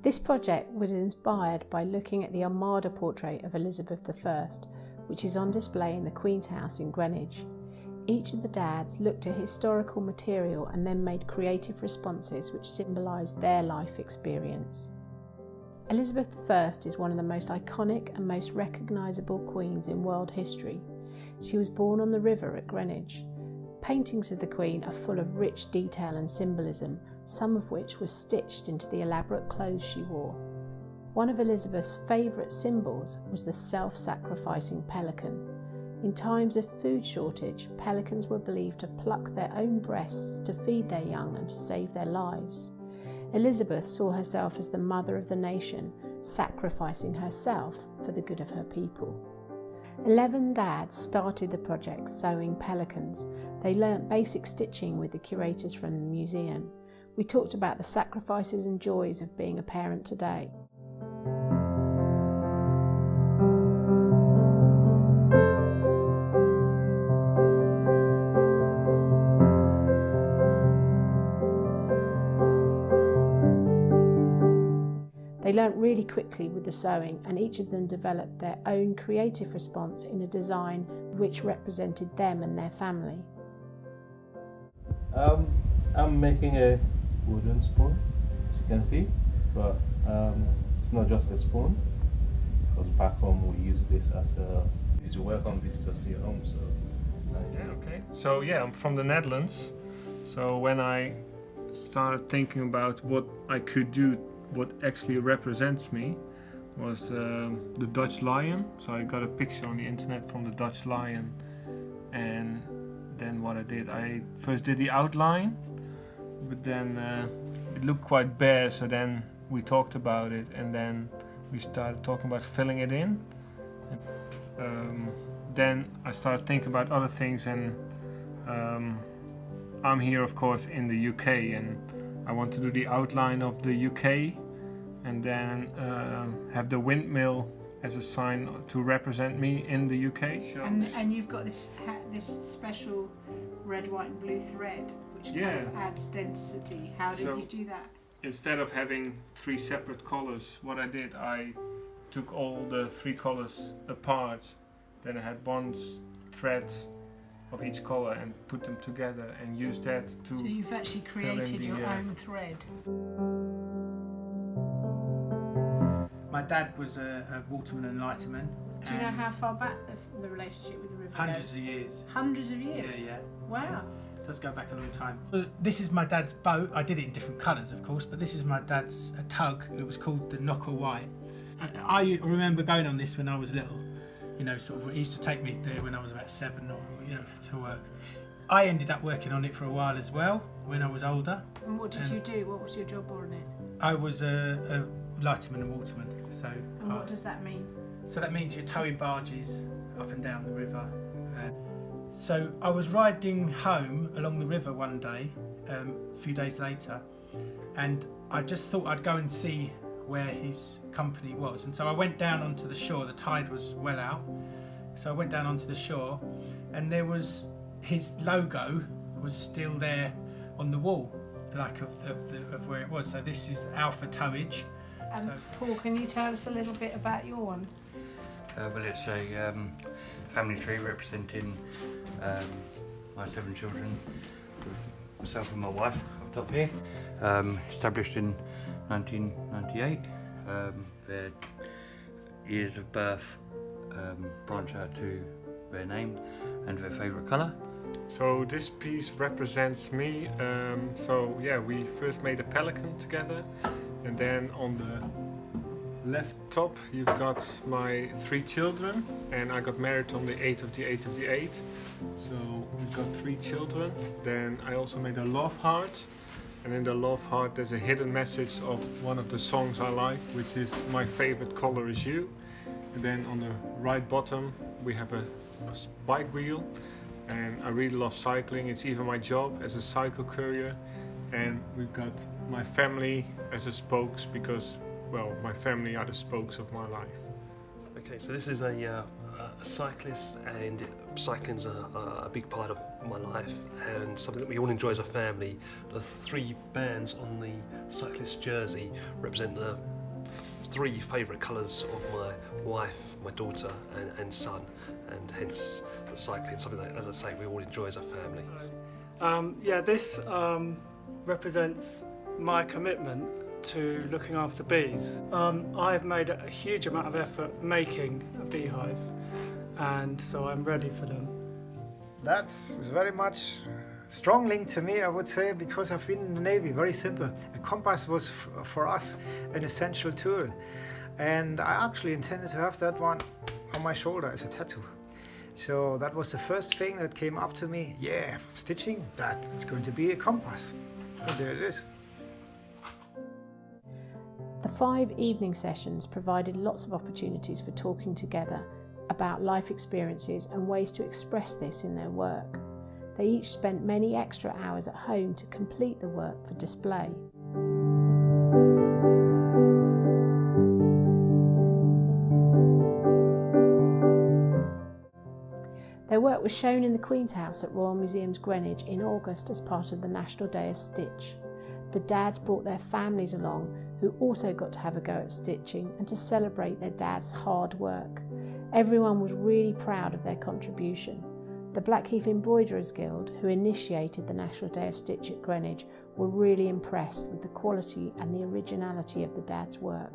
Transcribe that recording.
This project was inspired by looking at the Armada portrait of Elizabeth I, which is on display in the Queen's House in Greenwich. Each of the dads looked at historical material and then made creative responses which symbolised their life experience. Elizabeth I is one of the most iconic and most recognisable queens in world history. She was born on the river at Greenwich. Paintings of the Queen are full of rich detail and symbolism, some of which were stitched into the elaborate clothes she wore. One of Elizabeth's favourite symbols was the self-sacrificing pelican. In times of food shortage, pelicans were believed to pluck their own breasts to feed their young and to save their lives. Elizabeth saw herself as the mother of the nation, sacrificing herself for the good of her people. 11 dads started the project sewing pelicans. They learnt basic stitching with the curators from the museum. We talked about the sacrifices and joys of being a parent today. They learnt really quickly with the sewing, and each of them developed their own creative response in a design which represented them and their family. I'm making a wooden spoon, as you can see, but it's not just a spoon, because back home we use this as to welcome visitors to your home. So I'm from the Netherlands. So when I started thinking about what I could do, what actually represents me was the Dutch lion. So I got a picture on the internet from the Dutch lion, and then what I first did the outline, but then it looked quite bare, so then we talked about it, and then we started talking about filling it in. Then I started thinking about other things, and I'm here of course in the UK, and I want to do the outline of the UK, and then have the windmill as a sign to represent me in the UK. And you've got this special red, white and blue thread, which kind of adds density. How did you do that? Instead of having 3 separate colours, what I did, I took all the 3 colours apart, then I had one thread of each colour and put them together and used that to... So you've actually created your own thread. My dad was a waterman and lighterman. Do you know how far back the relationship with the river Hundreds goes? of years. Hundreds of years? Yeah. Wow. It does go back a long time. This is my dad's boat. I did it in different colours, of course, but this is my dad's tug. It was called the Knocker White. I remember going on this when I was little. You know, sort of, it used to take me there when I was about 7 or, to work. I ended up working on it for a while as well when I was older. And what did you do? What was your job on it? I was a lighterman and waterman. And what does that mean? So that means you're towing barges up and down the river. So I was riding home along the river one day, a few days later, and I just thought I'd go and see where his company was. And so I went down onto the shore. The tide was well out, so I went down onto the shore, and there was his logo was still there on the wall, like of where it was. So this is Alpha Towage. And Paul, can you tell us a little bit about your one? Well, it's a family tree representing my 7 children, myself and my wife up top here. Established in 1998. Their years of birth branch out to their name and their favourite colour. So this piece represents me. We first made a pelican together, and then on the left top you've got my 3 children, and I got married on the 8th of the 8th of the 8th. So we've got 3 children. Then I also made a love heart, and in the love heart there's a hidden message of one of the songs I like, which is My Favorite Color Is You. And then on the right bottom we have a bike wheel, and I really love cycling. It's even my job as a cycle courier. And we've got my family as a spokes, because, well, my family are the spokes of my life. Okay, so this is a cyclist, and cycling's a big part of my life and something that we all enjoy as a family. The 3 bands on the cyclist jersey represent the three favourite colours of my wife, my daughter and son, and hence the cycling, something that, as I say, we all enjoy as a family. Yeah, this represents my commitment to looking after bees. I've made a huge amount of effort making a beehive, and so I'm ready for them. That's very much strong link to me, I would say, because I've been in the Navy. Very simple. A compass was for us an essential tool, and I actually intended to have that one on my shoulder as a tattoo. So that was the first thing that came up to me. Yeah, stitching, that is going to be a compass. And there it is. The 5 evening sessions provided lots of opportunities for talking together about life experiences and ways to express this in their work. They each spent many extra hours at home to complete the work for display. Their work was shown in the Queen's House at Royal Museums Greenwich in August as part of the National Day of Stitch. The dads brought their families along, who also got to have a go at stitching and to celebrate their dad's hard work. Everyone was really proud of their contribution. The Blackheath Embroiderers Guild, who initiated the National Day of Stitch at Greenwich, were really impressed with the quality and the originality of the dad's work.